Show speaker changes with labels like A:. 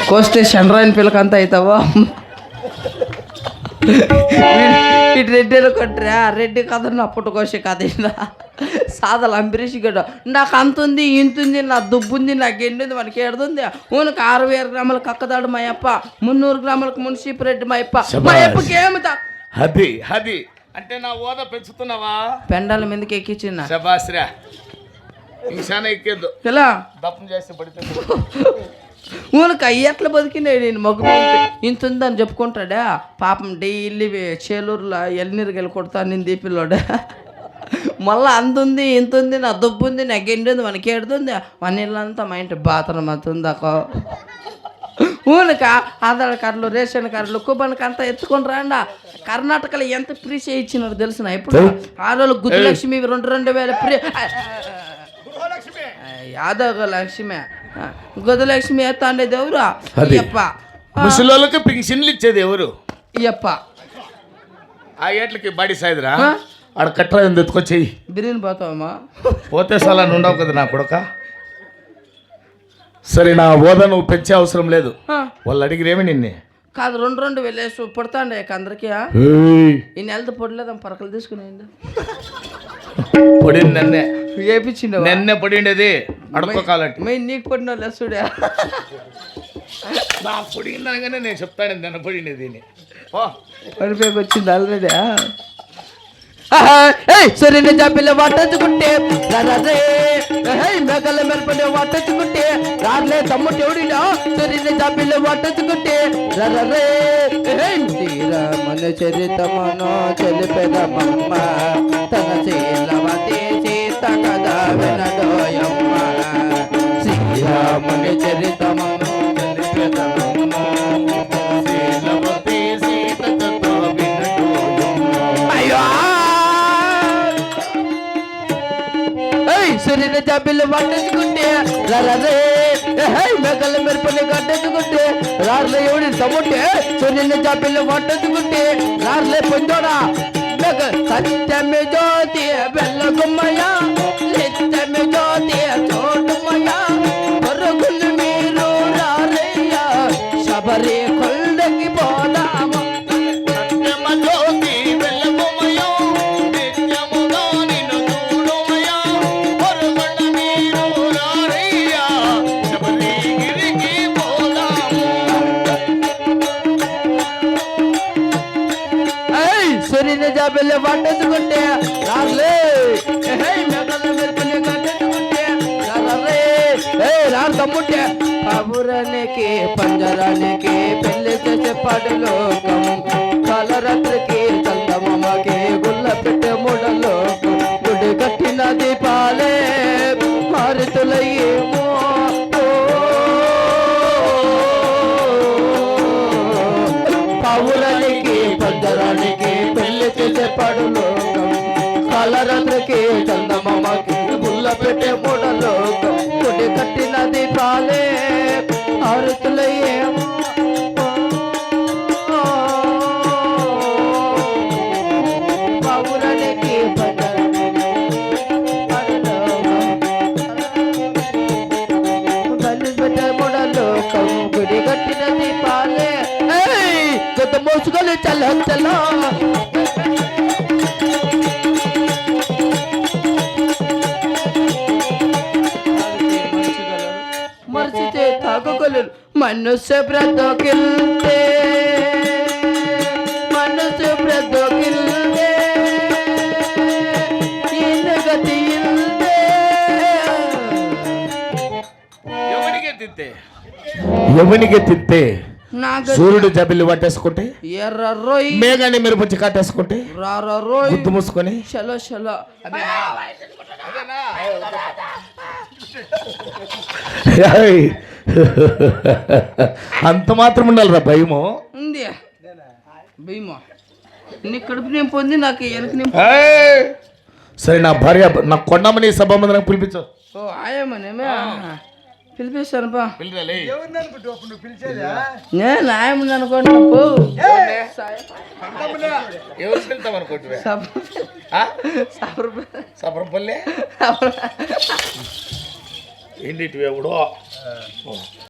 A: కోస్తే చంద్రాయన పిల్లకంతా అవుతావా ఇటు రెడ్డిలో కొట్టరా రెడ్డి కథ నా పుట్టుకోసే కథ సాదలు అంబరీష్ గడ్డ నాకు అంత ఉంది ఇంత ఉంది నా దుబ్బు ఉంది నాకు ఎండింది మనకి ఏడుంది ఊనకు 6000 గ్రాములకు కక్కదాడు మా అప్ప 300 గ్రాములకు మున్సిపల్ రెడ్డి మా అప్ప మా అప్పకి ఏమిటా
B: హది హది అంటే నా ఓద పెంచుతున్నావా
A: పెండాల మీదకి ఎక్కించిన
B: శబాశ్రా ఇంకాన ఎక్కేద్దు
A: ఎలా
B: దప్పం చేస్తే పడితే
A: ఊనకు ఎట్లా బతికినాడు నేను మగ్గు ఇంత ఉందని చెప్పుకుంటాడా పాపం డైలీ చేలూరులో ఎల్నీరు వెళ్ళి కొడతా నేను దీపిల్లోడా మళ్ళీ అంతుంది ఇంత ఉంది నా దుబ్బు ఉంది నా గెండి ఉంది మనకి ఏడుతుంది మన ఇల్లంతా మా ఇంటి బాత్రూమ్ అవుతుందాకో ఊనక ఆధార్ కార్డులు రేషన్ కార్డులు కుబానికి అంతా ఎత్తుకొని రాండా కర్ణాటకలో ఎంత ఫ్రీ చేయించినారు తెలిసిన ఇప్పుడు ఆ రోజు గుద్దులక్ష్మి 2,000 ఫ్రీ యాదవ్ లక్ష్మి గొదలక్ష్మి ఎత్తా ఉండేది ఎవరు అయ్యప్ప
B: ముసలోళ్ళకి పింఛన్లు ఇచ్చేది ఎవరు
A: అయ్యప్ప
B: ఆ ఏట్లకి బాడీ సాయిదిరా ఆడ కట్రా ఎత్తుకొచ్చేయి
A: బిర్యానీ పోతావమ్మా
B: పోతే సలా ఉండవు కదా నా కొడుక సరే నా ఓద నువ్వు పెంచే అవసరం లేదు వాళ్ళు అడిగిరేమి నిన్నే
A: కాదు 2 వెళ్ళేసి పుడతాండే అందరికి ఈ నెలతో పొడిలేదా పరకలు తీసుకుని
B: పొడింది నన్నే
A: వేపించిండు
B: నిన్నే పొడిండేది అడుక్కోకాలంటే
A: మేము నీకు పొడిన లెస్సుడే
B: నా పొడిందనగానే నేను చెప్తాను నిన్న పొడిండేది
A: పడిపోయి వచ్చింది ఆల్రెడీ సరే జాబిల్లి వాటచ్చుకుంటే మేకల మెల్పడే వాటచ్చుకుంటే రాలే తమ్ముడు ఎవడినా సరే జాబిల్లి వాటచ్చుకుంటే శ్రీరామన చరితమనో చెలిపెదమమ్మ తన శీలవతి సీత కదా వినడోయమ్మ శ్రీరామన చరితమనో చెలిపెదమమ్మ శీలవతి సీత కదా వినడోయమ్మ అయ్యో సూర్యుని జాబిల్లి పట్టించుకుంటే మెగల మెరుపుని కట్టించుకుంటే రారులే ఎవడి తమ్ముంటే సూర్యుని జాబిల్లి పట్టించుకుంటే రారులే పొందోడా మెగ సత్యమి జ్యోతి బెల్లగుమ్మయ్య నిత్యమి జ్యోతి చోటుమయ్య పొరుగులు మీరు రారయ్య శబరి కొల్లకి పోదామా జాబిల్లి పట్టించుకుంటే రాలే మెగల మెరుపుని కట్టించుకుంటే రారు తమ్ముంటే పావురానికి పంజరానికి పెళ్లి చేసే పాడు లోకం కాలరాత్రికి చందమామకి గుల్ల పెట్టే మూడలోకం గుడి కట్టిన దీపాలే మారుతులయ్యేమో పావురానికి పంజరానికి చెప్పాడు లోకం కాలరాత్రికి చందమామకి గుల్ల పెట్టే మూడ లోకం గుడి కట్టిన దీపాలే ఆరుతులయ్యేమో పావురానికి పెట్టే మూడ లోకం గుడి కట్టిన దీపాలే కొత్త మోసుకొని చల్ల చల్ల మర్చితే తాగగలరు మనసు బ్రతకిల్తే మనసు బ్రతకిల్తే గతి
B: ఎవనికి తింటే సూర్యుడు జబిల్లి పట్టేసుకుంటే
A: ఎర్రరోయ్
B: మేఘాన్ని మీరు పుచ్చి కట్టేసుకుంటే
A: రారోయ్
B: గుద్దు మూసుకొని
A: చలో చలో
B: అంత మాత్రం ఉండాలిరా భయము
A: ఉంది భయమా నీ కడుపు నేను పొంది నాకు వెనక నేను
B: సరే నా భార్య నా కొండమని సభ మంది నాకు పిలిపించు
A: ఓ ఆయమ్మనేమే పిలిపిస్తాను బా నేను ఆయమ్మని అనుకోండి
B: ఎవరు పిలుతాం అనుకోండి సబరపల్లి ఏంటి ఎవడో